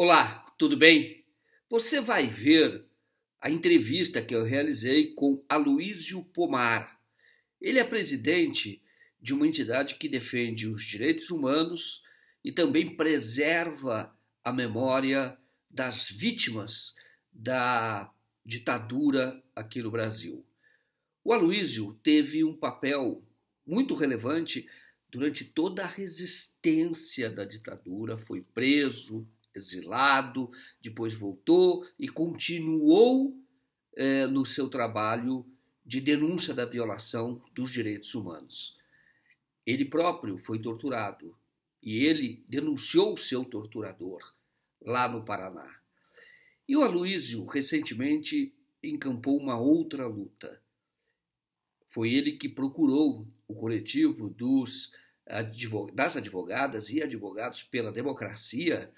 Olá, tudo bem? Você vai ver a entrevista que eu realizei com Aloísio Pomar. Ele é presidente de uma entidade que defende os direitos humanos e também preserva a memória das vítimas da ditadura aqui no Brasil. O Aloísio teve um papel muito relevante durante toda a resistência da ditadura, foi preso, exilado, depois voltou e continuou no seu trabalho de denúncia da violação dos direitos humanos. Ele próprio foi torturado e ele denunciou o seu torturador lá no Paraná. E o Aloísio recentemente encampou uma outra luta. Foi ele que procurou o coletivo das advogadas e advogados pela democracia,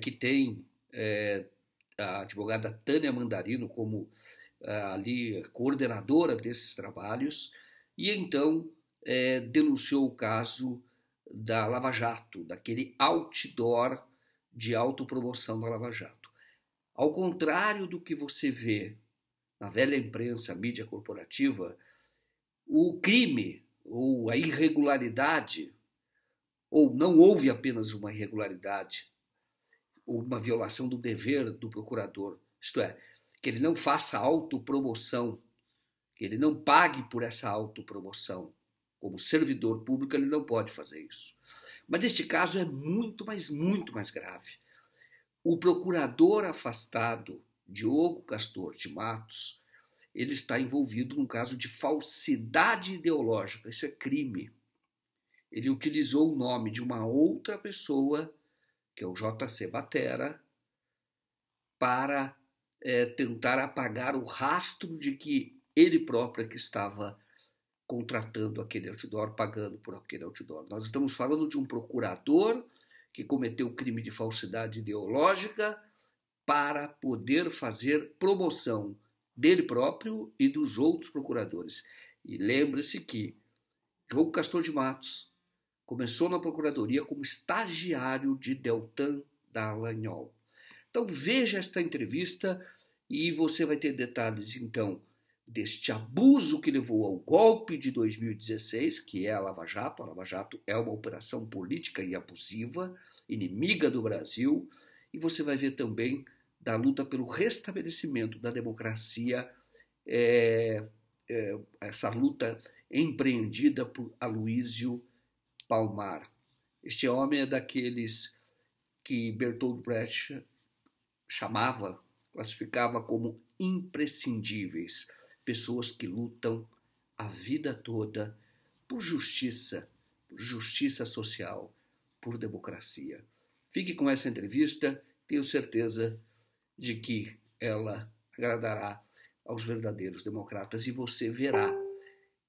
que tem a advogada Tânia Mandarino como ali coordenadora desses trabalhos, e então denunciou o caso da Lava Jato, daquele outdoor de autopromoção da Lava Jato. Ao contrário do que você vê na velha imprensa, mídia corporativa, o crime ou a irregularidade, ou não houve apenas uma irregularidade, ou uma violação do dever do procurador, isto é, que ele não faça autopromoção, que ele não pague por essa autopromoção. Como servidor público, ele não pode fazer isso. Mas este caso é muito, mas muito mais grave. O procurador afastado, Diogo Castor de Matos, ele está envolvido num caso de falsidade ideológica. Isso é crime. Ele utilizou o nome de uma outra pessoa, que é o J.C. Batera, para tentar apagar o rastro de que ele próprio é que estava contratando aquele outdoor, pagando por aquele outdoor. Nós estamos falando de um procurador que cometeu crime de falsidade ideológica para poder fazer promoção dele próprio e dos outros procuradores. E lembre-se que Diogo Castor de Matos começou na procuradoria como estagiário de Deltan Dallagnol. Então veja esta entrevista e você vai ter detalhes, então, deste abuso que levou ao golpe de 2016, que é a Lava Jato. A Lava Jato é uma operação política e abusiva, inimiga do Brasil, e você vai ver também da luta pelo restabelecimento da democracia, essa luta empreendida por Aloísio Pomar. Este homem é daqueles que Bertolt Brecht classificava como imprescindíveis, pessoas que lutam a vida toda por justiça social, por democracia. Fique com essa entrevista, tenho certeza de que ela agradará aos verdadeiros democratas e você verá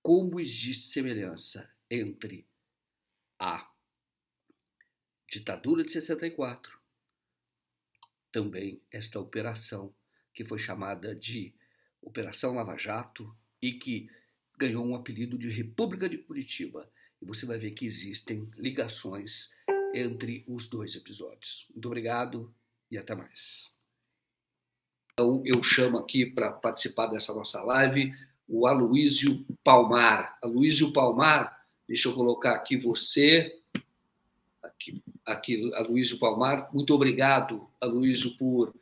como existe semelhança entre a ditadura de 64, também esta operação que foi chamada de Operação Lava Jato e que ganhou um apelido de República de Curitiba. E você vai ver que existem ligações entre os dois episódios. Muito obrigado e até mais. Então, eu chamo aqui para participar dessa nossa live o Aloísio Pomar. Aloísio Pomar, deixa eu colocar aqui você, aqui Aloísio Pomar. Muito obrigado, Aloísio, por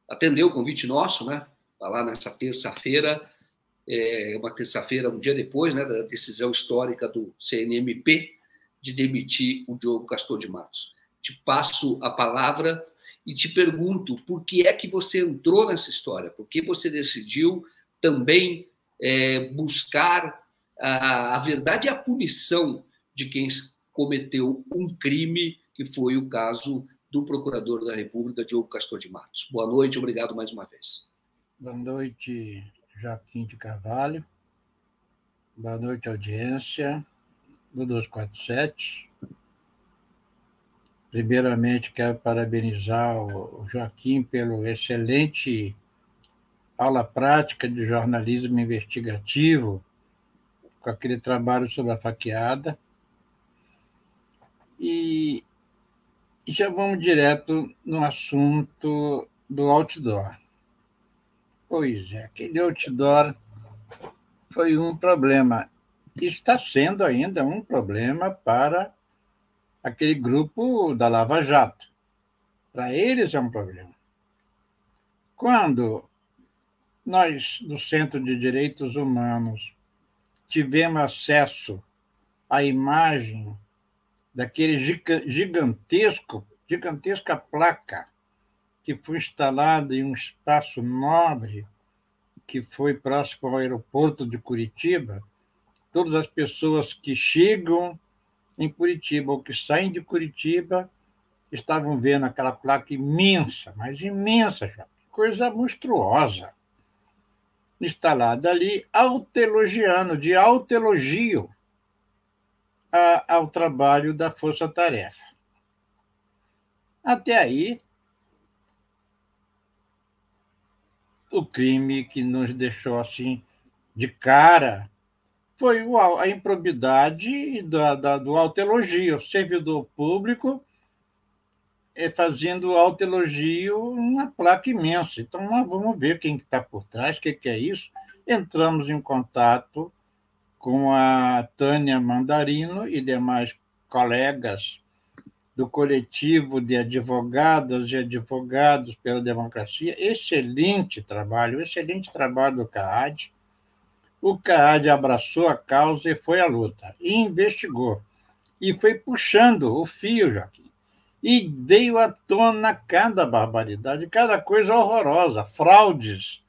atender o convite nosso, né? Tá lá nessa terça-feira, uma terça-feira, um dia depois, né, da decisão histórica do CNMP de demitir o Diogo Castor de Matos. Te passo a palavra e te pergunto por que é que você entrou nessa história, por que você decidiu também buscar a verdade e a punição de quem cometeu um crime, que foi o caso do Procurador da República, Diogo Castor de Matos. Boa noite, obrigado mais uma vez. Boa noite, Joaquim de Carvalho. Boa noite, audiência do 247. Primeiramente, quero parabenizar o Joaquim pelo excelente aula prática de jornalismo investigativo, com aquele trabalho sobre a faqueada. E E já vamos direto no assunto do outdoor. Pois é, aquele outdoor foi um problema. Está sendo ainda um problema para aquele grupo da Lava Jato. Para eles é um problema. Quando nós, do Centro de Direitos Humanos, tivemos acesso à imagem daquele gigantesca placa que foi instalada em um espaço nobre que foi próximo ao aeroporto de Curitiba, todas as pessoas que chegam em Curitiba ou que saem de Curitiba estavam vendo aquela placa imensa, mas imensa, já, coisa monstruosa, instalada ali, autoelogiando, de autoelogio ao trabalho da Força Tarefa. Até aí, o crime que nos deixou assim de cara foi a improbidade do autoelogio, o servidor público fazendo autoelogio numa placa imensa. Então, nós vamos ver quem está por trás, o que é isso. Entramos em contato com a Tânia Mandarino e demais colegas do coletivo de advogadas e advogados pela democracia. Excelente trabalho do CAAD. O CAAD abraçou a causa e foi à luta, e investigou, e foi puxando o fio, Joaquim. E veio à tona cada barbaridade, cada coisa horrorosa, fraudes,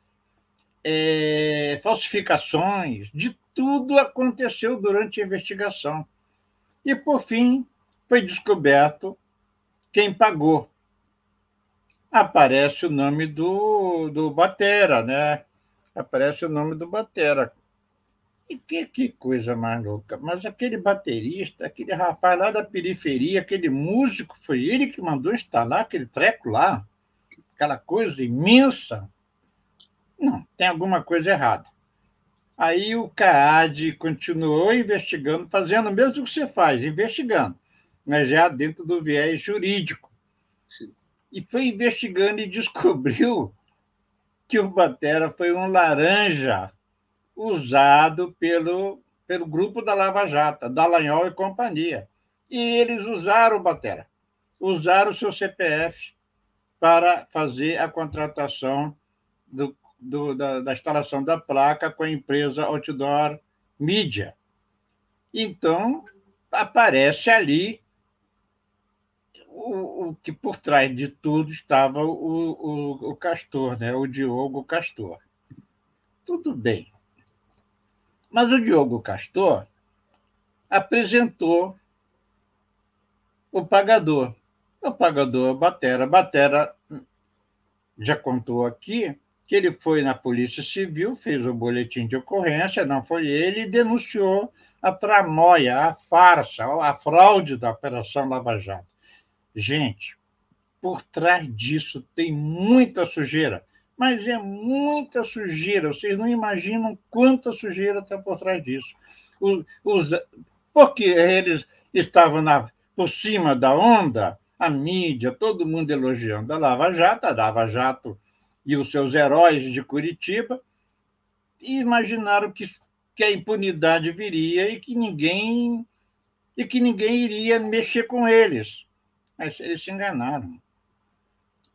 falsificações, de tudo aconteceu durante a investigação. E, por fim, foi descoberto quem pagou. Aparece o nome do Batera, né? Aparece o nome do Batera. E que coisa mais louca. Mas aquele baterista, aquele rapaz lá da periferia, aquele músico, foi ele que mandou instalar aquele treco lá, aquela coisa imensa. Não, tem alguma coisa errada. Aí o CAAD continuou investigando, fazendo o mesmo que você faz, investigando, mas já dentro do viés jurídico. Sim. E foi investigando e descobriu que o Batera foi um laranja usado pelo grupo da Lava Jato, Dallagnol e companhia. E eles usaram o Batera, usaram o seu CPF para fazer a contratação da instalação da placa com a empresa Outdoor Media. Então, aparece ali o que por trás de tudo estava o Castor, né? O Diogo Castor. Tudo bem. Mas o Diogo Castor apresentou o pagador. O pagador Batera. Batera já contou aqui que ele foi na Polícia Civil, fez o boletim de ocorrência, não foi ele, e denunciou a tramóia, a farsa, a fraude da Operação Lava Jato. Gente, por trás disso tem muita sujeira, mas é muita sujeira. Vocês não imaginam quanta sujeira está por trás disso. Porque eles estavam por cima da onda, a mídia, todo mundo elogiando a Lava Jato e os seus heróis de Curitiba, e imaginaram que a impunidade viria e que ninguém iria mexer com eles. Mas eles se enganaram.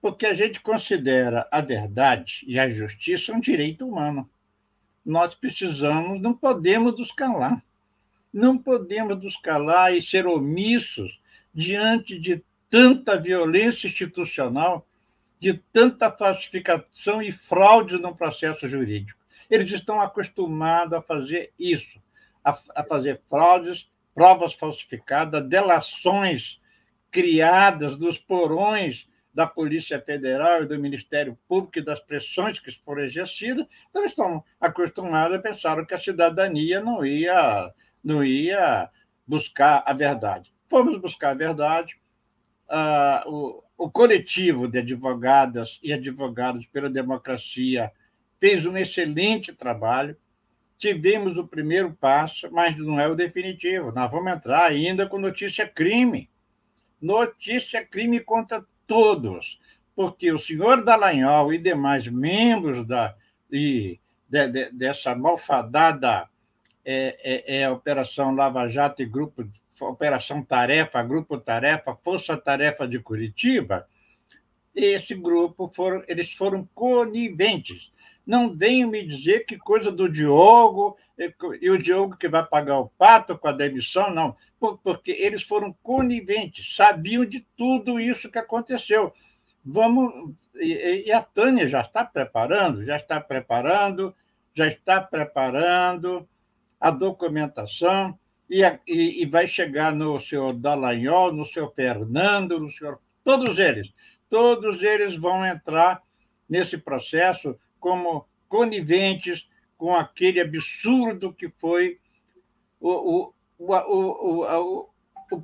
Porque a gente considera a verdade e a justiça um direito humano. Nós precisamos, não podemos nos calar. Não podemos nos calar e ser omissos diante de tanta violência institucional, de tanta falsificação e fraude no processo jurídico. Eles estão acostumados a fazer isso, a fazer fraudes, provas falsificadas, delações criadas dos porões da Polícia Federal e do Ministério Público e das pressões que foram exercidas. Então, estão acostumados a pensar que a cidadania não ia buscar a verdade. Fomos buscar a verdade. O coletivo de advogadas e advogados pela democracia fez um excelente trabalho. Tivemos o primeiro passo, mas não é o definitivo. Nós vamos entrar ainda com notícia crime. notícia crime contra todos, porque o senhor Dallagnol e demais membros dessa malfadada Operação Lava Jato e Operação Tarefa, Grupo Tarefa, Força Tarefa de Curitiba, esse grupo eles foram coniventes. Não venham me dizer que coisa do Diogo, e o Diogo que vai pagar o pato com a demissão, não, porque eles foram coniventes, sabiam de tudo isso que aconteceu. E a Tânia já está preparando a documentação e vai chegar no senhor Dallagnol, no senhor Fernando, no senhor... Todos eles vão entrar nesse processo como coniventes com aquele absurdo que foi o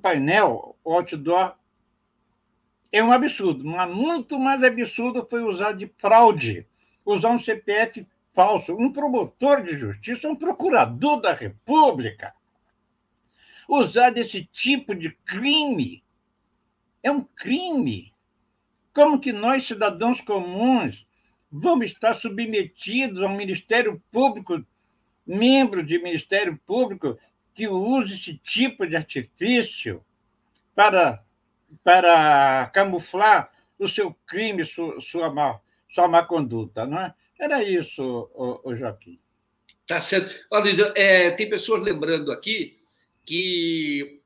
painel, o outdoor. É um absurdo, mas muito mais absurdo foi usar de fraude, usar um CPF falso, um promotor de justiça, um procurador da República, usar desse tipo de crime. É um crime. Como que nós, cidadãos comuns, vamos estar submetidos a um Ministério Público, membro de Ministério Público, que use esse tipo de artifício para camuflar o seu crime, sua má conduta, não é? Era isso, o Joaquim. Tá certo. Olha, tem pessoas lembrando aqui que,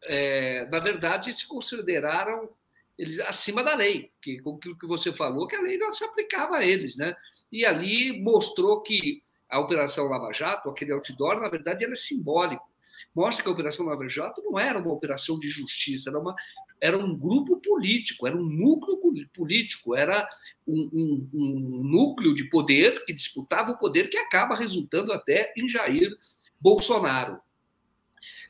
na verdade, se consideraram eles acima da lei, que com aquilo que você falou, que a lei não se aplicava a eles, né? E ali mostrou que a Operação Lava Jato, aquele outdoor, na verdade, ele é simbólico. Mostra que a Operação Lava Jato não era uma operação de justiça, era um grupo político, era um núcleo político, era um núcleo de poder que disputava o poder, que acaba resultando até em Jair Bolsonaro.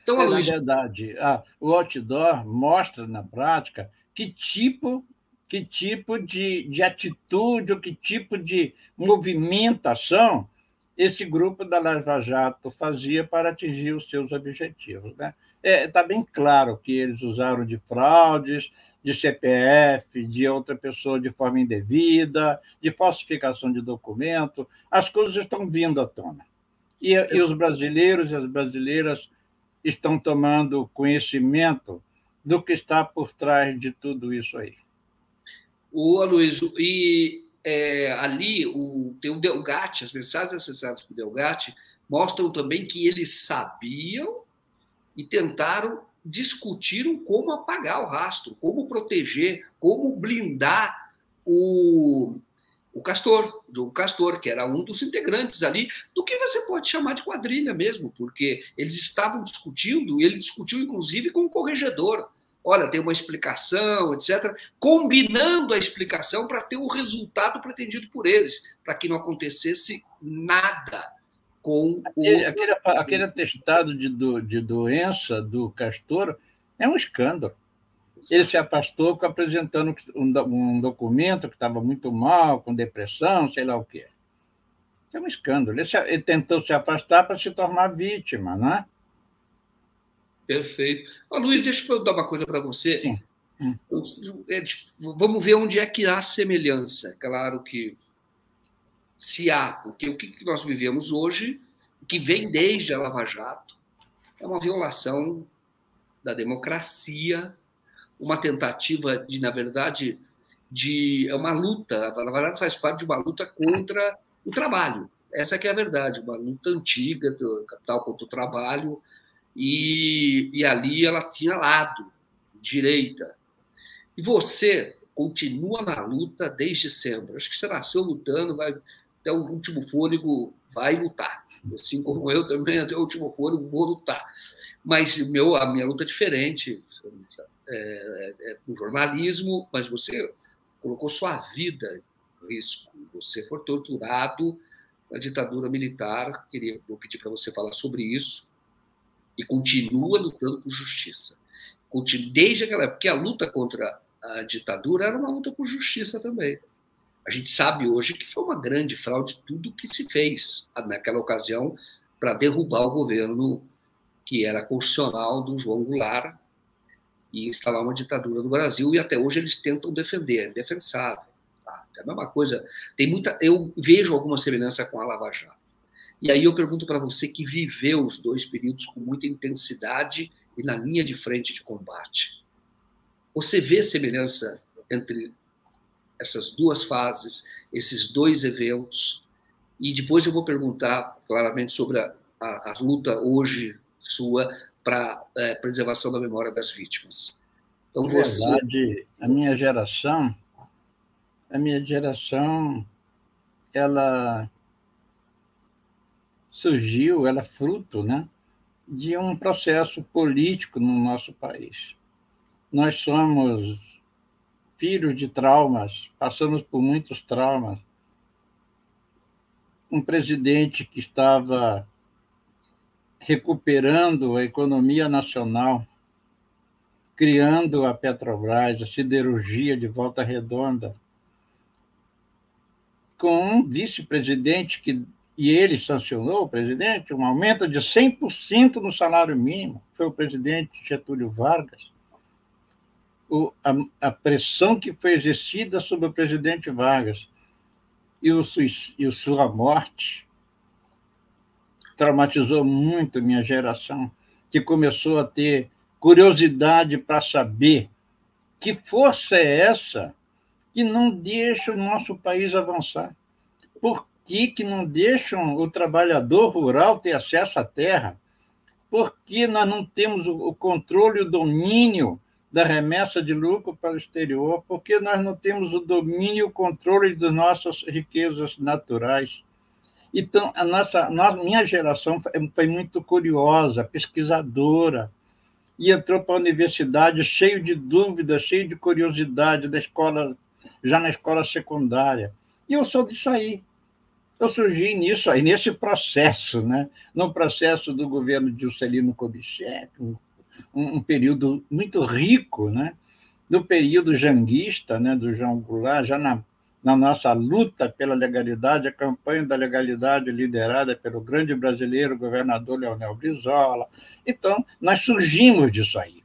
Então, na verdade, o outdoor mostra na prática que tipo de atitude ou que tipo de movimentação esse grupo da Lava Jato fazia para atingir os seus objetivos, né? Está bem claro que eles usaram de fraudes, de CPF, de outra pessoa de forma indevida, de falsificação de documento. As coisas estão vindo à tona. E os brasileiros e as brasileiras estão tomando conhecimento do que está por trás de tudo isso aí. Aloysio, ali tem o Delgatti, as mensagens acessadas por Delgatti mostram também que eles sabiam e tentaram discutiram como apagar o rastro, como proteger, como blindar o Diogo Castor, que era um dos integrantes ali, do que você pode chamar de quadrilha mesmo, porque eles estavam discutindo, e ele discutiu inclusive com o corregedor. Olha, tem uma explicação, etc., combinando a explicação para ter o resultado pretendido por eles, para que não acontecesse nada com aquele atestado de doença do Castor é um escândalo. Ele se afastou apresentando um documento que estava muito mal, com depressão, sei lá o quê. Isso é um escândalo. Ele tentou se afastar para se tornar vítima, não é? Perfeito. Luiz, deixa eu perguntar uma coisa para você. Sim. Vamos ver onde é que há semelhança. Claro que se há, porque o que nós vivemos hoje, que vem desde a Lava Jato, é uma violação da democracia, uma tentativa de, na verdade, é uma luta. A Lava Jato faz parte de uma luta contra o trabalho. Essa que é a verdade, uma luta antiga do capital contra o trabalho, e ali ela tinha lado, direita. E você continua na luta desde sempre. Acho que você nasceu lutando, vai até o último fôlego, vai lutar. Assim como eu também, até o último fôlego, vou lutar. Mas a minha luta é diferente. No jornalismo, mas você colocou sua vida em risco. Você foi torturado na ditadura militar. Vou pedir para você falar sobre isso. E continua lutando por justiça. Desde aquela época, porque a luta contra a ditadura era uma luta por justiça também. A gente sabe hoje que foi uma grande fraude tudo que se fez naquela ocasião para derrubar o governo que era constitucional do João Goulart e instalar uma ditadura no Brasil, e até hoje eles tentam defender, é defensável. Tá? É a mesma coisa. Eu vejo alguma semelhança com a Lava Jato. E aí eu pergunto para você que viveu os dois períodos com muita intensidade e na linha de frente de combate. Você vê semelhança entre essas duas fases, esses dois eventos? E depois eu vou perguntar claramente sobre a luta hoje sua para preservação da memória das vítimas. Então, na verdade, a minha geração, ela surgiu, ela é fruto, né, de um processo político no nosso país. Nós somos filhos de traumas, passamos por muitos traumas. Um presidente que estava recuperando a economia nacional, criando a Petrobras, a siderurgia de Volta Redonda, com um vice-presidente e ele sancionou, o presidente, um aumento de 100% no salário mínimo, foi o presidente Getúlio Vargas. A pressão que foi exercida sobre o presidente Vargas e sua morte traumatizou muito a minha geração, que começou a ter curiosidade para saber que força é essa que não deixa o nosso país avançar. Por que não deixam o trabalhador rural ter acesso à terra? Por que nós não temos o controle e o domínio da remessa de lucro para o exterior? Por que nós não temos o domínio e o controle das nossas riquezas naturais? Então, minha geração foi muito curiosa, pesquisadora, e entrou para a universidade cheio de dúvidas, cheio de curiosidade já na escola secundária. E eu sou disso aí. Eu surgi nisso aí, nesse processo, né? No processo do governo de Juscelino Kubitschek, um período muito rico, né? Do período janguista, né? Do João Goulart, já na nossa luta pela legalidade, a campanha da legalidade liderada pelo grande brasileiro governador Leonel Brizola. Então, nós surgimos disso aí.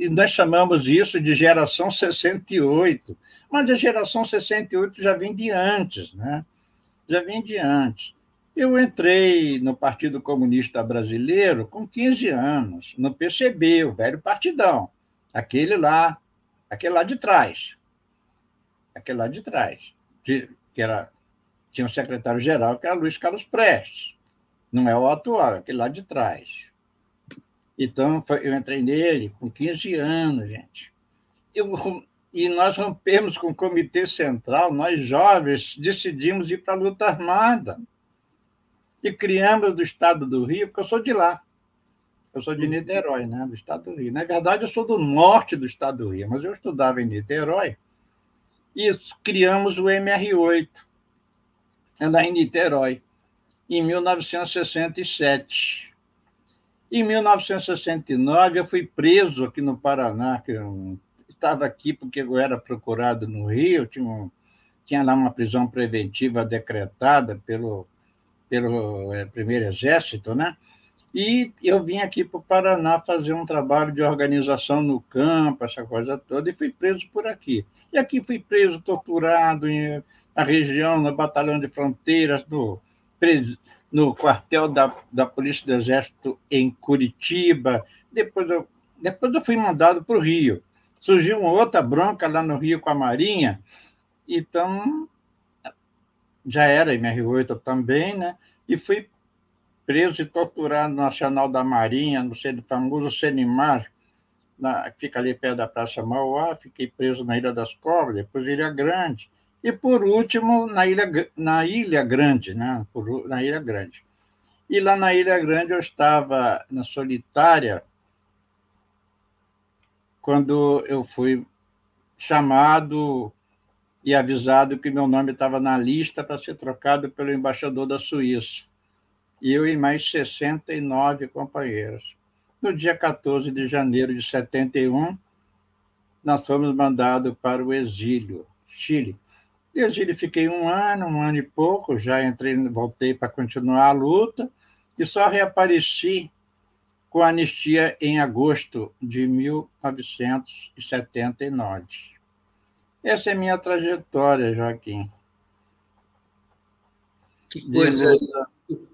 Nós chamamos isso de geração 68, mas a geração 68 já vem de antes, né? Já vem de antes. Eu entrei no Partido Comunista Brasileiro com 15 anos, no PCB, o velho partidão, aquele lá de trás. Aquele lá de trás, tinha um secretário-geral que era Luiz Carlos Prestes, não é o atual, aquele lá de trás. Então, eu entrei nele com 15 anos, gente. E nós rompemos com o Comitê Central, nós jovens decidimos ir para a luta armada. E criamos do Estado do Rio, porque eu sou de lá. Eu sou de Niterói, né, do Estado do Rio. Na verdade, eu sou do norte do Estado do Rio, mas eu estudava em Niterói. E criamos o MR8, lá em Niterói, em 1967. Em 1969, eu fui preso aqui no Paraná, que eu estava aqui porque eu era procurado no Rio, tinha lá uma prisão preventiva decretada pelo Primeiro Exército, né? E eu vim aqui para o Paraná fazer um trabalho de organização no campo, essa coisa toda, e fui preso por aqui. E aqui fui preso, torturado na região, no Batalhão de Fronteiras, no quartel da Polícia do Exército em Curitiba. Depois eu fui mandado para o Rio. Surgiu uma outra bronca lá no Rio com a Marinha, então já era MR8 também, né? E fui preso e torturado no Nacional da Marinha, no famoso Senimar, que fica ali perto da Praça Mauá. Fiquei preso na Ilha das Cobras, depois Ilha Grande, e, por último, na Ilha Grande, né? Na Ilha Grande. E lá na Ilha Grande eu estava na Solitária, quando eu fui chamado e avisado que meu nome estava na lista para ser trocado pelo embaixador da Suíça. E eu e mais 69 companheiros. No dia 14 de janeiro de 71, nós fomos mandados para o exílio, Chile. No exílio fiquei um ano e pouco, já voltei para continuar a luta, e só reapareci com a anistia em agosto de 1979. Essa é minha trajetória, Joaquim. Que coisa!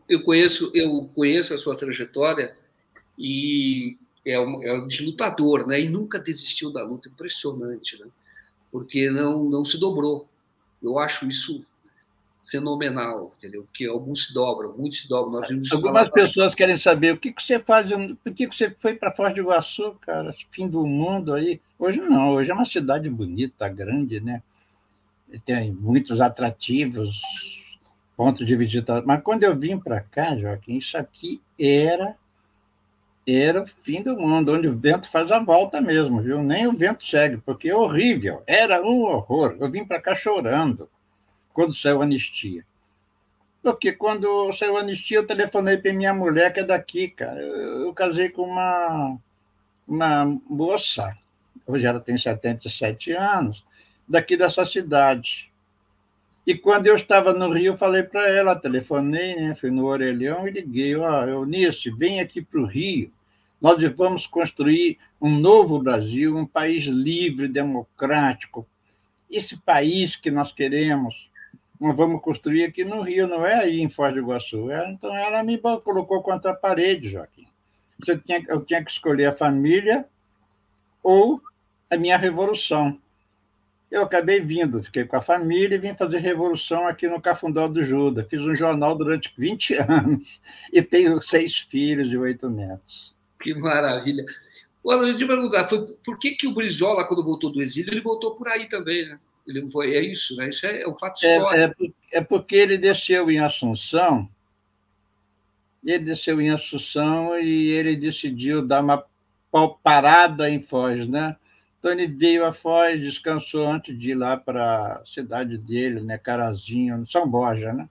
Eu conheço a sua trajetória e é de lutador, né? E nunca desistiu da luta, impressionante, né? Porque não se dobrou. Eu acho isso fenomenal, entendeu? Porque alguns se dobram, muitos se dobram. Nós vimos falar. Algumas pessoas querem saber o que você faz, por que você foi para Foz do Iguaçu, cara, fim do mundo aí. Hoje não, hoje é uma cidade bonita, grande, né? Tem muitos atrativos, pontos de visita. Mas quando eu vim para cá, Joaquim, isso aqui era o fim do mundo, onde o vento faz a volta mesmo, viu? Nem o vento segue, porque é horrível, era um horror. Eu vim para cá chorando quando saiu a anistia. Porque quando saiu a anistia, eu telefonei para minha mulher, que é daqui, cara. Eu casei com uma moça, hoje ela tem 77 anos, daqui dessa cidade. E quando eu estava no Rio, falei para ela, telefonei, né? Fui no orelhão e liguei: Eunice, vem aqui para o Rio. Nós vamos construir um novo Brasil, um país livre, democrático. Esse país que nós queremos, nós vamos construir aqui no Rio, não é aí em Foz do Iguaçu. Então ela me colocou contra a parede, Joaquim. Eu tinha que escolher a família ou a minha revolução. Eu acabei vindo, fiquei com a família e vim fazer revolução aqui no Cafundó do Judas. Fiz um jornal durante 20 anos e tenho 6 filhos e 8 netos. Que maravilha. Olha, eu te perguntar, por que o Brizola, quando voltou do exílio, ele voltou por aí também, né? Ele foi, é isso, né? Isso é um fato histórico. É porque ele desceu em Assunção, e ele decidiu dar uma parada em Foz, né? Então ele veio a Foz, descansou antes de ir lá para a cidade dele, né? Carazinho, São Borja, né?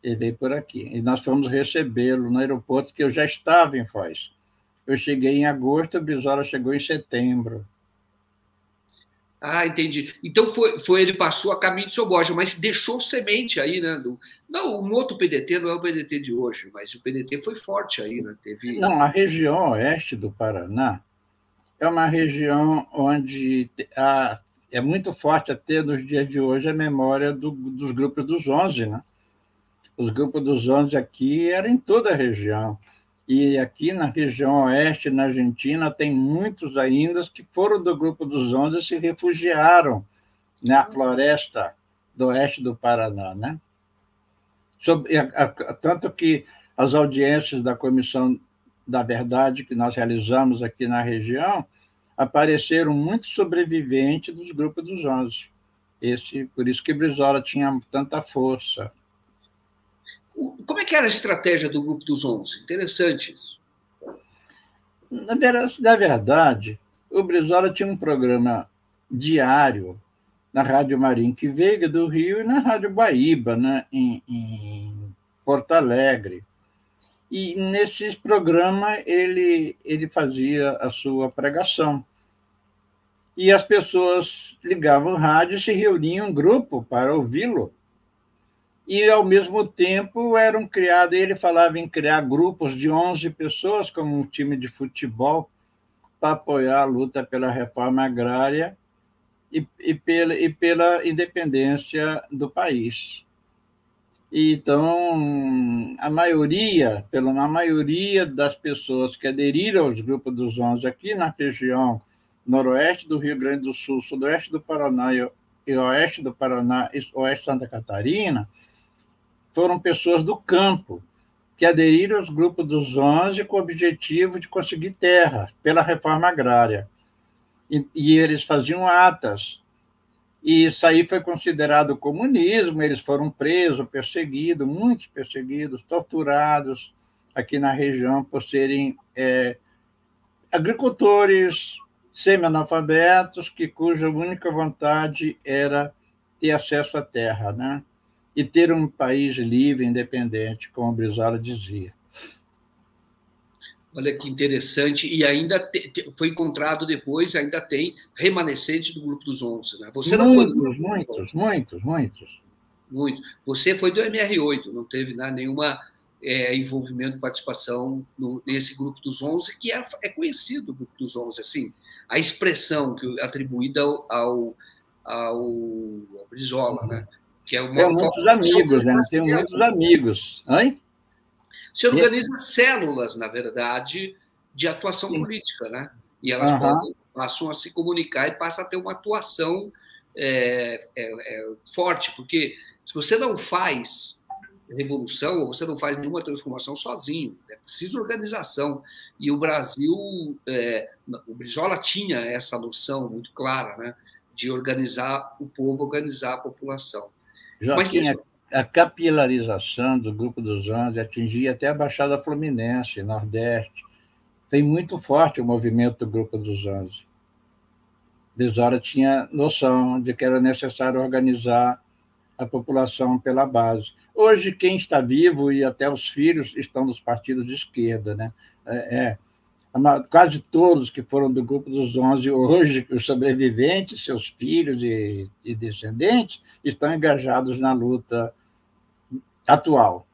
Ele veio por aqui. E nós fomos recebê-lo no aeroporto, que eu já estava em Foz. Eu cheguei em agosto, o Brizola chegou em setembro. Ah, entendi. Então ele passou a caminho de São Borja, mas deixou semente aí, né? Não, um outro PDT não é o PDT de hoje, mas o PDT foi forte aí, né? Não, a região oeste do Paraná é uma região onde é muito forte até nos dias de hoje a memória dos grupos dos 11, né? Os grupos dos 11 aqui eram em toda a região. E aqui na região oeste, na Argentina, tem muitos ainda que foram do grupo dos 11 e se refugiaram na floresta do oeste do Paraná, né? Tanto que as audiências da Comissão da Verdade que nós realizamos aqui na região, apareceram muitos sobreviventes dos grupos dos 11. Por isso que Brizola tinha tanta força. Como é que era a estratégia do grupo dos 11? Interessante isso. Na verdade, o Brizola tinha um programa diário na Rádio Marinque Veiga do Rio e na Rádio Guaíba, né, em Porto Alegre. E nesses programas ele fazia a sua pregação. E as pessoas ligavam o rádio e se reuniam em grupo para ouvi-lo. E, ao mesmo tempo, ele falava em criar grupos de 11 pessoas, como um time de futebol, para apoiar a luta pela reforma agrária e pela independência do país. Então, a maioria das pessoas que aderiram aos grupos dos 11 aqui na região noroeste do Rio Grande do Sul, sudoeste do Paraná e oeste do Paraná e oeste de Santa Catarina, foram pessoas do campo que aderiram aos grupos dos 11 com o objetivo de conseguir terra pela reforma agrária. E eles faziam atas. E isso aí foi considerado comunismo, eles foram presos, perseguidos, muitos perseguidos, torturados aqui na região por serem agricultores semi-analfabetos, cuja única vontade era ter acesso à terra, né? E ter um país livre, independente, como o Brizola dizia. Olha que interessante. E ainda foi encontrado depois, ainda tem remanescente do grupo dos 11. Né? Você não muitos. Muito. Você foi do MR8, não teve nenhuma envolvimento, participação nesse grupo dos 11, que é conhecido o grupo dos 11, assim, a expressão atribuída ao Brizola, né? Que é uma Tem muitos amigos, né? Tenho muitos amigos. Hein? Você organiza células, na verdade, de atuação política, né? E elas passam a se comunicar e passam a ter uma atuação forte, porque se você não faz revolução, ou você não faz nenhuma transformação sozinho, é preciso organização. E o Brasil, o Brizola tinha essa noção muito clara, né? De organizar o povo, organizar a população. Joaquim, a capilarização do Grupo dos 11 atingia até a Baixada Fluminense, Nordeste. Foi muito forte o movimento do Grupo dos 11. Brizola tinha noção de que era necessário organizar a população pela base. Hoje, quem está vivo, e até os filhos, estão nos partidos de esquerda, né? Quase todos que foram do Grupo dos 11, hoje, os sobreviventes, seus filhos e descendentes, estão engajados na luta atual.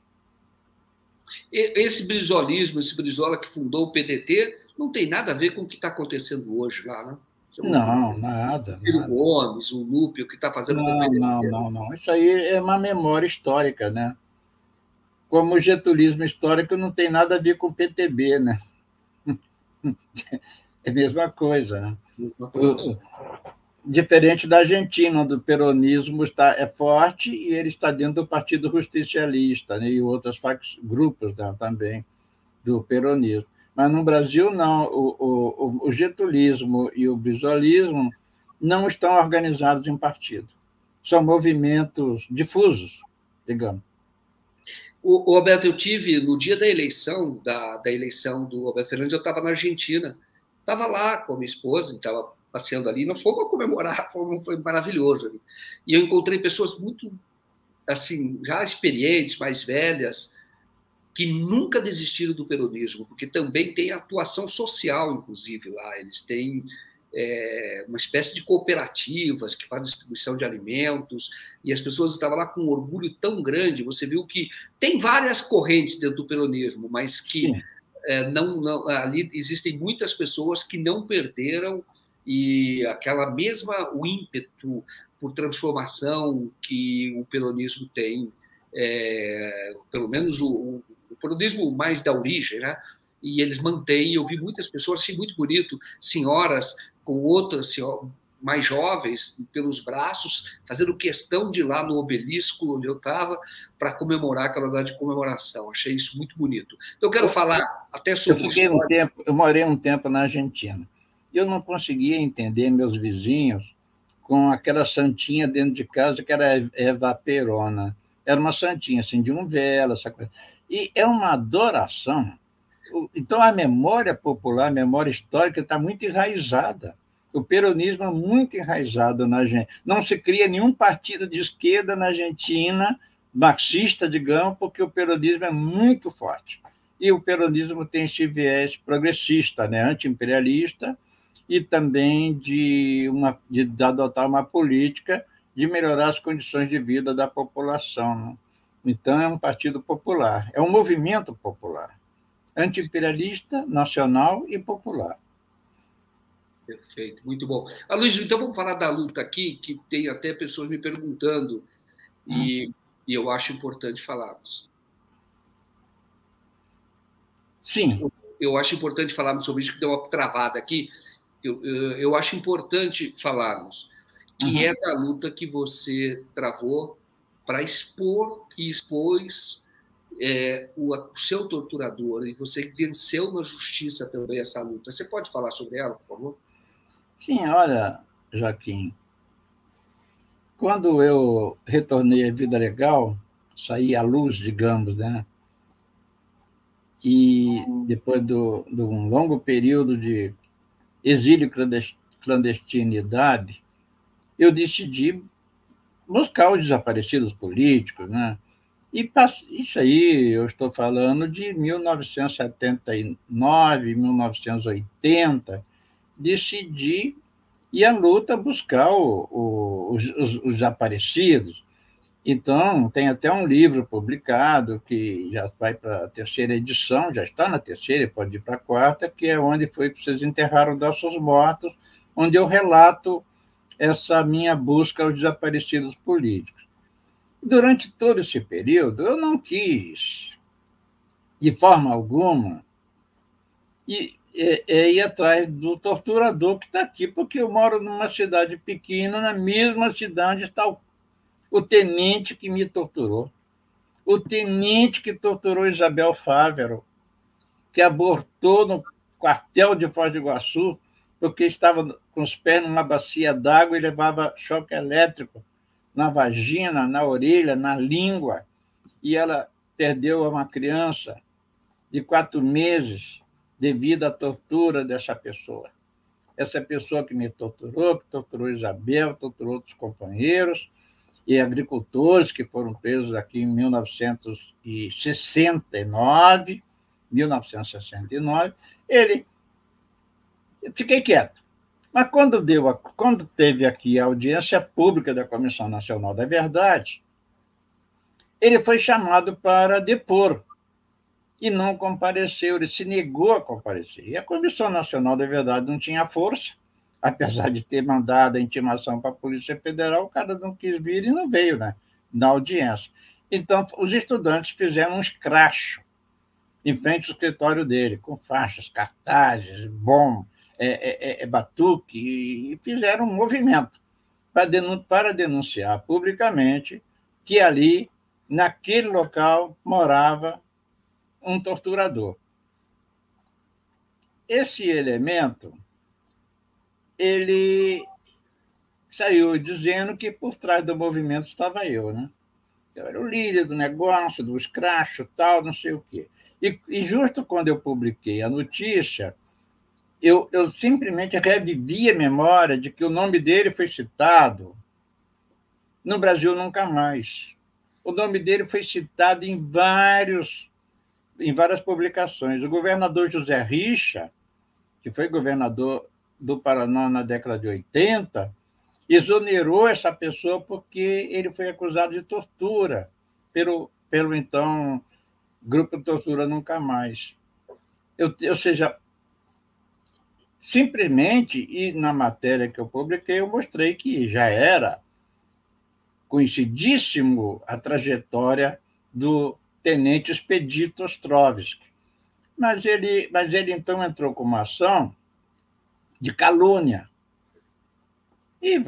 Esse brizolismo, esse Brizola que fundou o PDT, não tem nada a ver com o que está acontecendo hoje lá, né? Não, nada. Ciro Gomes, o Lupe, o que está fazendo com o PDT. Não. Isso aí é uma memória histórica, né? Como o getulismo histórico não tem nada a ver com o PTB, né? É a mesma coisa, né? Diferente da Argentina, onde o peronismo é forte e ele está dentro do Partido Justicialista, né? E outros grupos também do peronismo. Mas no Brasil, não. O getulismo e o brizolismo não estão organizados em partido. São movimentos difusos, digamos. O Alberto, eu tive, no dia da eleição, da eleição do Alberto Fernandes, eu estava na Argentina. Estava lá com a minha esposa, estava passeando ali. Nós fomos comemorar, foi maravilhoso ali. E eu encontrei pessoas muito, assim, já experientes, mais velhas, que nunca desistiram do peronismo, porque também tem atuação social, inclusive, lá. Eles têm uma espécie de cooperativas que fazem distribuição de alimentos, e as pessoas estavam lá com um orgulho tão grande. Você viu que tem várias correntes dentro do peronismo, mas que ali existem muitas pessoas que não perderam, e aquela mesma, o ímpeto por transformação que o peronismo tem, pelo menos o peronismo mais da origem, né? E eles mantêm. Eu vi muitas pessoas, achei muito bonito, senhoras com outras mais jovens pelos braços, fazendo questão de ir lá no obelisco onde eu estava para comemorar aquela hora de comemoração. Achei isso muito bonito. Então, eu quero falar até sobre isso. Eu morei um tempo na Argentina. Eu não conseguia entender meus vizinhos com aquela santinha dentro de casa que era Eva Perona. Era uma santinha, assim, de um vela, essa coisa. E é uma adoração. Então, a memória popular, a memória histórica está muito enraizada. O peronismo é muito enraizado na gente. Não se cria nenhum partido de esquerda na Argentina, marxista, digamos, porque o peronismo é muito forte. E o peronismo tem esse viés progressista, né, anti-imperialista, e também de adotar uma política de melhorar as condições de vida da população, né? Então, é um partido popular, é um movimento popular, anti-imperialista, nacional e popular. Perfeito, muito bom. Aloysio, então vamos falar da luta aqui, que tem até pessoas me perguntando, e eu acho importante falarmos. Sim. Eu acho importante falarmos sobre isso, que deu uma travada aqui. Eu acho importante falarmos que é da luta que você travou para expor e expôs o seu torturador, e você venceu na justiça também essa luta. Você pode falar sobre ela, por favor? Sim, olha, Joaquim, quando eu retornei à vida legal, saí à luz, digamos, né? E depois de um longo período de exílio e clandestinidade, eu decidi buscar os desaparecidos políticos, né? E isso aí, eu estou falando de 1979, 1980, decidi ir à luta buscar os desaparecidos. Então, tem até um livro publicado que já vai para a terceira edição, já está na terceira, pode ir para a quarta, que é Onde Foi que Vocês Enterraram Nossos Mortos, onde eu relato essa minha busca aos desaparecidos políticos. Durante todo esse período, eu não quis, de forma alguma, ir atrás do torturador que está aqui, porque eu moro numa cidade pequena, na mesma cidade está o tenente que me torturou, o tenente que torturou Isabel Fávero, que abortou no quartel de Foz do Iguaçu, porque estava com os pés numa bacia d'água e levava choque elétrico na vagina, na orelha, na língua, e ela perdeu uma criança de 4 meses devido à tortura dessa pessoa. Essa pessoa que me torturou, que torturou Isabel, torturou outros companheiros e agricultores que foram presos aqui em 1969, ele fiquei quieto. Mas quando teve aqui a audiência pública da Comissão Nacional da Verdade, ele foi chamado para depor e não compareceu, ele se negou a comparecer. E a Comissão Nacional da Verdade não tinha força, apesar de ter mandado a intimação para a Polícia Federal, o cara não quis vir e não veio, né, na audiência. Então, os estudantes fizeram um escracho em frente ao escritório dele, com faixas, cartazes, batuque, e fizeram um movimento para denunciar publicamente que ali, naquele local, morava um torturador. Esse elemento, ele saiu dizendo que por trás do movimento estava eu, né? Eu era o líder do negócio, do escracho, tal, não sei o quê. E justo quando eu publiquei a notícia, eu simplesmente revivi a memória de que o nome dele foi citado no Brasil Nunca Mais. O nome dele foi citado em várias publicações. O governador José Richa, que foi governador do Paraná na década de 80, exonerou essa pessoa porque ele foi acusado de tortura pelo então Grupo de Tortura Nunca Mais. Ou seja, simplesmente, e na matéria que eu publiquei, eu mostrei que já era conhecidíssimo a trajetória do tenente Expedito Ostrovsky. Mas ele então entrou com uma ação de calúnia. E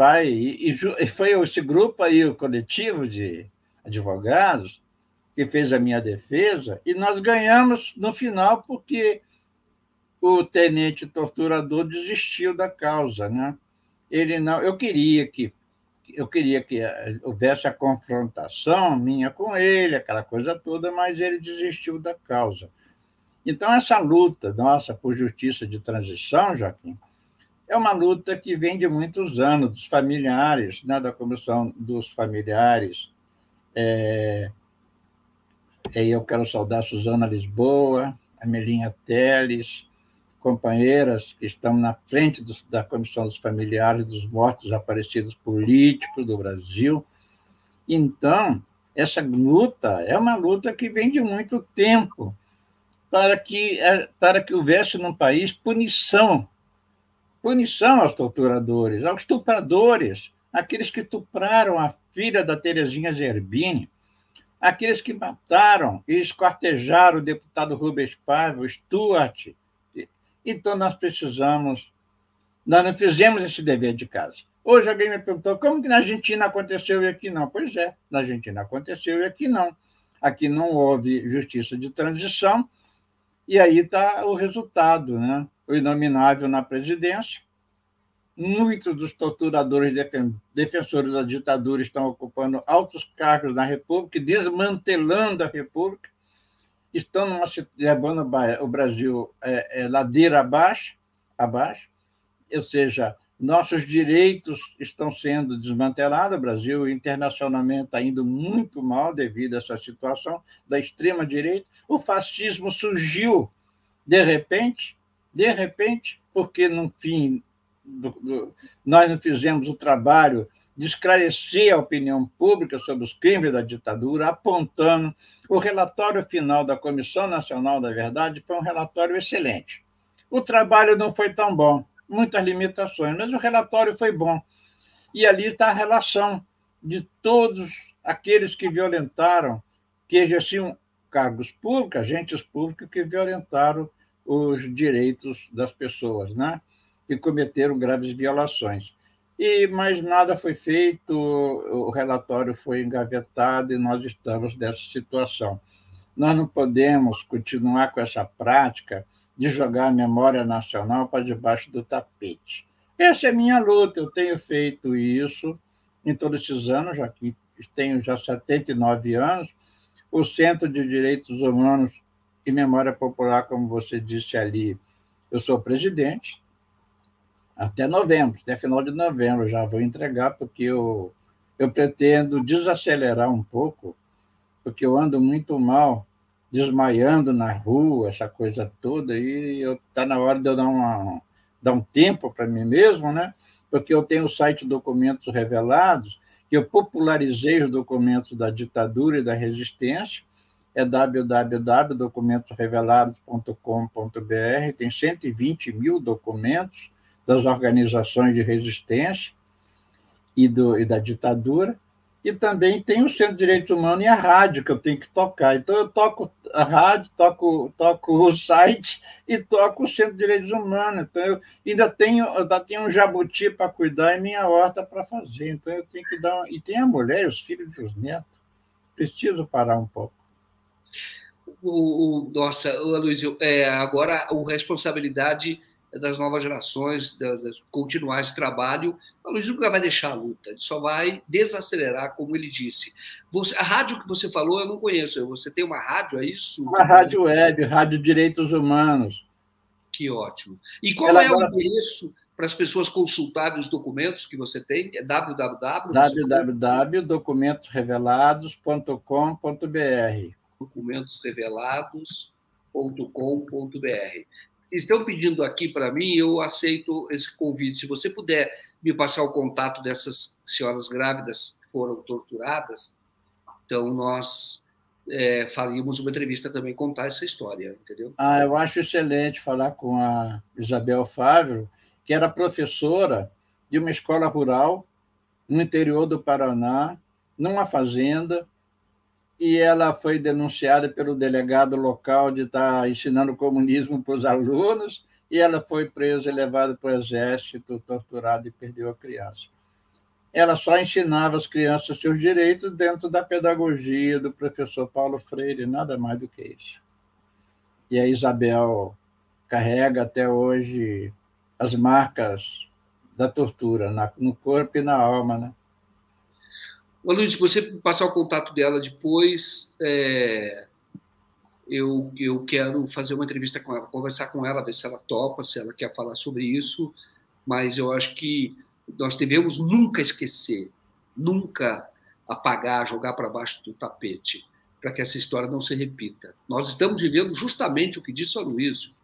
foi esse grupo aí, o coletivo de advogados, que fez a minha defesa, e nós ganhamos no final porque o tenente torturador desistiu da causa, né? Ele não, eu queria que houvesse a confrontação minha com ele, aquela coisa toda, mas ele desistiu da causa. Então, essa luta nossa por justiça de transição, Joaquim, é uma luta que vem de muitos anos, dos familiares, né, da Comissão dos Familiares. Eu quero saudar a Suzana Lisboa, a Melinha Teles, companheiras que estão na frente da Comissão dos Familiares dos Mortos Desaparecidos Políticos do Brasil. Então, essa luta é uma luta que vem de muito tempo, para que houvesse no país punição aos torturadores, aos estupradores, aqueles que estupraram a filha da Terezinha Zerbini, aqueles que mataram e esquartejaram o deputado Rubens Paiva, Stuart. Então, nós não fizemos esse dever de casa. Hoje alguém me perguntou como que na Argentina aconteceu e aqui não. Pois é, na Argentina aconteceu e aqui não. Aqui não houve justiça de transição, e aí está o resultado, né? O inominável na presidência. Muitos dos torturadores defensores da ditadura estão ocupando altos cargos na República, desmantelando a República, estão levando o Brasil ladeira abaixo, ou seja, nossos direitos estão sendo desmantelados, o Brasil internacionalmente está indo muito mal devido a essa situação da extrema-direita. O fascismo surgiu de repente, porque, no fim, nós não fizemos o trabalho de esclarecer a opinião pública sobre os crimes da ditadura, apontando. O relatório final da Comissão Nacional da Verdade foi um relatório excelente. O trabalho não foi tão bom, muitas limitações, mas o relatório foi bom. E ali está a relação de todos aqueles que violentaram, que exerciam cargos públicos, agentes públicos que violentaram os direitos das pessoas, né? E cometeram graves violações. Mas nada foi feito, o relatório foi engavetado e nós estamos nessa situação. Nós não podemos continuar com essa prática de jogar a memória nacional para debaixo do tapete. Essa é a minha luta, eu tenho feito isso em todos esses anos, já que tenho já 79 anos. O Centro de Direitos Humanos e Memória Popular, como você disse ali, eu sou presidente, até novembro, até final de novembro já vou entregar, porque eu pretendo desacelerar um pouco, porque eu ando muito mal, desmaiando na rua, essa coisa toda, e está na hora de eu dar um tempo para mim mesmo, né? Porque eu tenho o site Documentos Revelados, que eu popularizei os documentos da ditadura e da resistência, é www.documentosrevelados.com.br, tem 120 mil documentos das organizações de resistência e da ditadura, e também tem o Centro de Direitos Humanos e a rádio, que eu tenho que tocar. Então, eu toco a rádio, toco o site e toco o Centro de Direitos Humanos. Então, eu ainda tenho um jabuti para cuidar e minha horta para fazer. Então, eu tenho que dar... E tem a mulher, os filhos e os netos. Preciso parar um pouco. Nossa, Aloysio, agora a responsabilidade das novas gerações, continuar esse trabalho. A Luiz nunca vai deixar a luta, ele só vai desacelerar, como ele disse. A rádio que você falou, eu não conheço. Você tem uma rádio, é isso? Uma rádio web, Rádio Direitos Humanos. Que ótimo. E qual é o endereço para as pessoas consultarem os documentos que você tem? É www.documentosrevelados.com.br. documentosrevelados.com.br. Estão pedindo aqui para mim, eu aceito esse convite. Se você puder me passar o contato dessas senhoras grávidas que foram torturadas, então nós faríamos uma entrevista também, contar essa história, entendeu? Eu acho excelente falar com a Isabel Fávero, que era professora de uma escola rural no interior do Paraná, numa fazenda, e ela foi denunciada pelo delegado local de estar ensinando comunismo para os alunos, e ela foi presa e levada para o exército, torturada e perdeu a criança. Ela só ensinava as crianças seus direitos dentro da pedagogia do professor Paulo Freire, nada mais do que isso. E a Isabel carrega até hoje as marcas da tortura no corpo e na alma, né? Ô, Luiz, se você passar o contato dela depois, eu quero fazer uma entrevista com ela, conversar com ela, ver se ela topa, se ela quer falar sobre isso, mas eu acho que nós devemos nunca esquecer, nunca apagar, jogar para baixo do tapete, para que essa história não se repita. Nós estamos vivendo justamente o que disse o Aloysio.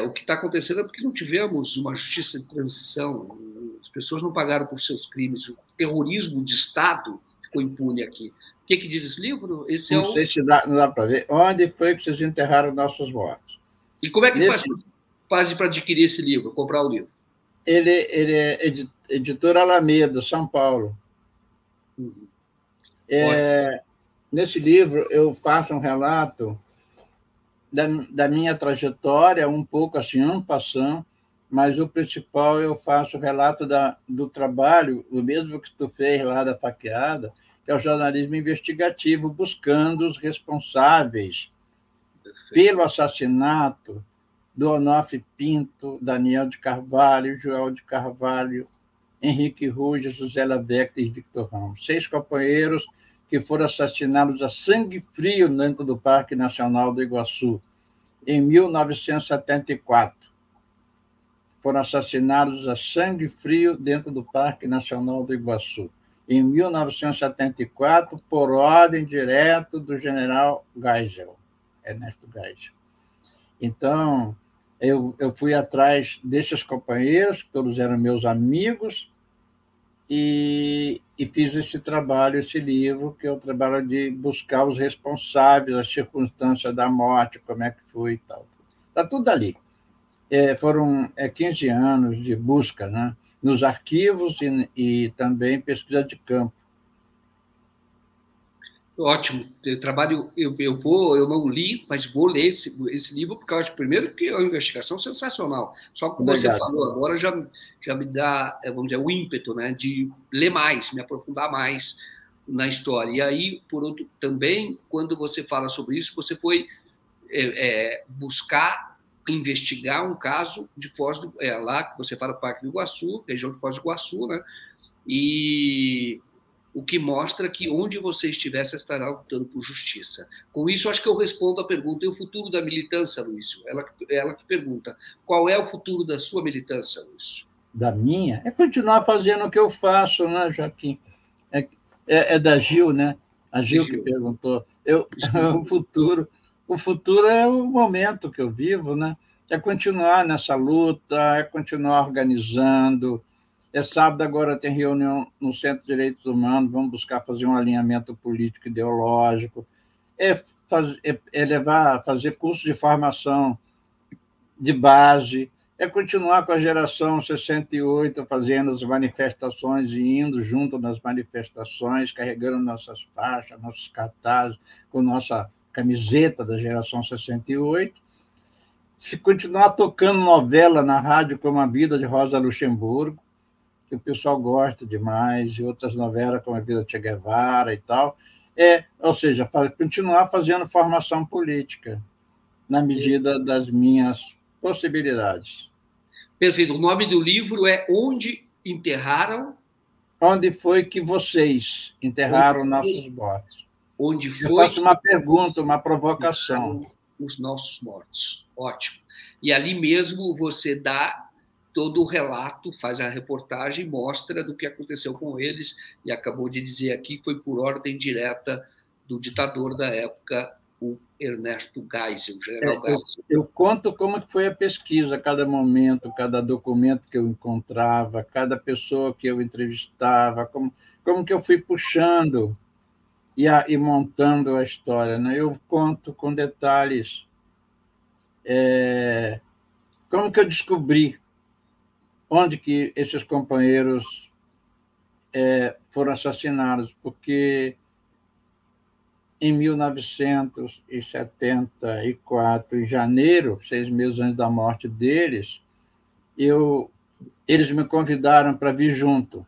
O que está acontecendo é porque não tivemos uma justiça de transição, as pessoas não pagaram por seus crimes, o terrorismo de Estado ficou impune aqui. O que diz esse livro? Não sei se não dá para ver. Onde foi que vocês enterraram nossos mortos? E como é que faz para adquirir esse livro, comprar o livro? Ele é editora Alameda, São Paulo. Uhum. Nesse livro, eu faço um relato da minha trajetória, um pouco assim, en passant, mas o principal eu faço o relato do trabalho, o mesmo que tu fez lá da Faqueada, que é o jornalismo investigativo, buscando os responsáveis pelo assassinato do Onofre Pinto, Daniel de Carvalho, Joel de Carvalho, Henrique Ruge, José Labeck e Victor Ramos. 6 companheiros que foram assassinados a sangue frio dentro do Parque Nacional do Iguaçu, em 1974. Foram assassinados a sangue frio dentro do Parque Nacional do Iguaçu, em 1974, por ordem direta do general Geisel, Ernesto Geisel. Então, eu fui atrás desses companheiros, que todos eram meus amigos, e fiz esse trabalho, esse livro, que é o trabalho de buscar os responsáveis, as circunstâncias da morte, como é que foi e tal. Está tudo ali. Foram 15 anos de busca, né? Nos arquivos e também pesquisa de campo. Ótimo, eu não li, mas vou ler esse livro, porque eu acho, primeiro, que é uma investigação sensacional. Só que você Obrigado. falou agora já me dá, vamos dizer, o ímpeto, né, de ler mais, me aprofundar mais na história. E aí, por outro, também, quando você fala sobre isso, você foi buscar investigar um caso de Foz do, lá que você fala do Parque do Iguaçu, região de Foz do Iguaçu, né? E o que mostra que onde você estiver, você estará lutando por justiça. Com isso, acho que eu respondo a pergunta. E o futuro da militância, Luísio? Ela que pergunta. Qual é o futuro da sua militância, Luísio? Da minha? É continuar fazendo o que eu faço, né, Joaquim? É da Gil, né? A Gil que perguntou. O futuro é o momento que eu vivo, né? É continuar nessa luta, é continuar organizando. Sábado agora tem reunião no Centro de Direitos Humanos, vamos buscar fazer um alinhamento político ideológico, fazer curso de formação de base, é continuar com a geração 68 fazendo as manifestações e indo junto nas manifestações, carregando nossas faixas, nossos cartazes, com nossa camiseta da geração 68, se continuar tocando novela na rádio como A Vida de Rosa Luxemburgo, que o pessoal gosta demais, e outras novelas como A Vida de Che Guevara e tal, ou seja, continuar fazendo formação política, na medida das minhas possibilidades. Perfeito. O nome do livro é Onde Enterraram... Onde foi que vocês enterraram nossos mortos? Onde foi... Eu faço uma pergunta, uma provocação. Os nossos mortos. Ótimo. E ali mesmo você dá todo o relato, faz a reportagem, mostra do que aconteceu com eles, e acabou de dizer aqui que foi por ordem direta do ditador da época, o Ernesto Geisel, o general Geisel. Eu conto como foi a pesquisa, cada momento, cada documento que eu encontrava, cada pessoa que eu entrevistava, como que eu fui puxando e montando a história, né? Eu conto com detalhes como que eu descobri onde que esses companheiros foram assassinados, porque em 1974, em janeiro, 6 meses antes da morte deles, eles me convidaram para vir junto.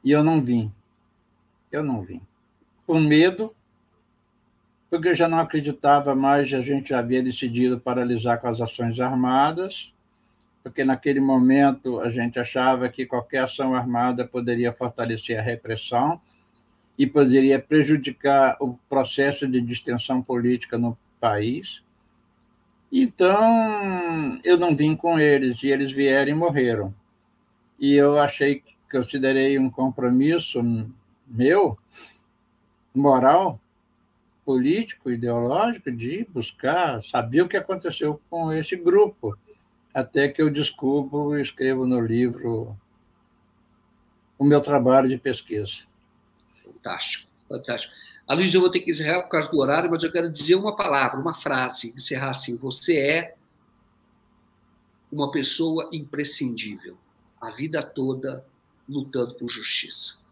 E eu não vim. Com medo, porque eu já não acreditava mais, a gente já havia decidido paralisar com as ações armadas, porque naquele momento a gente achava que qualquer ação armada poderia fortalecer a repressão e poderia prejudicar o processo de distensão política no país. Então, eu não vim com eles, e eles vieram e morreram. E eu considerei um compromisso meu, moral, político, ideológico, de buscar saber o que aconteceu com esse grupo, até que eu descubro e escrevo no livro o meu trabalho de pesquisa. Fantástico, fantástico. Aloysio, eu vou ter que encerrar por causa do horário, mas eu quero dizer uma palavra, uma frase, encerrar assim: você é uma pessoa imprescindível, a vida toda lutando por justiça.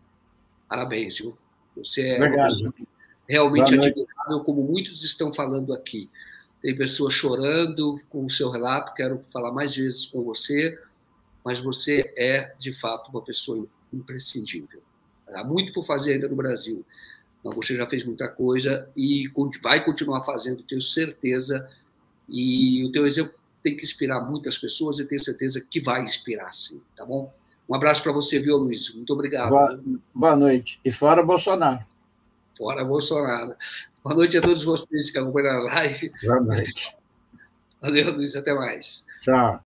Parabéns, viu? Você é uma pessoa realmente admirável, como muitos estão falando aqui. Tem pessoas chorando com o seu relato, quero falar mais vezes com você, mas você é, de fato, uma pessoa imprescindível. Há muito por fazer ainda no Brasil, mas você já fez muita coisa e vai continuar fazendo, tenho certeza, e o teu exemplo tem que inspirar muitas pessoas e tenho certeza que vai inspirar, sim, tá bom? Um abraço para você, viu, Luiz? Muito obrigado. Boa noite. E fora Bolsonaro. Fora Bolsonaro. Boa noite a todos vocês que acompanham a live. Boa noite. Valeu, Luiz. Até mais. Tchau.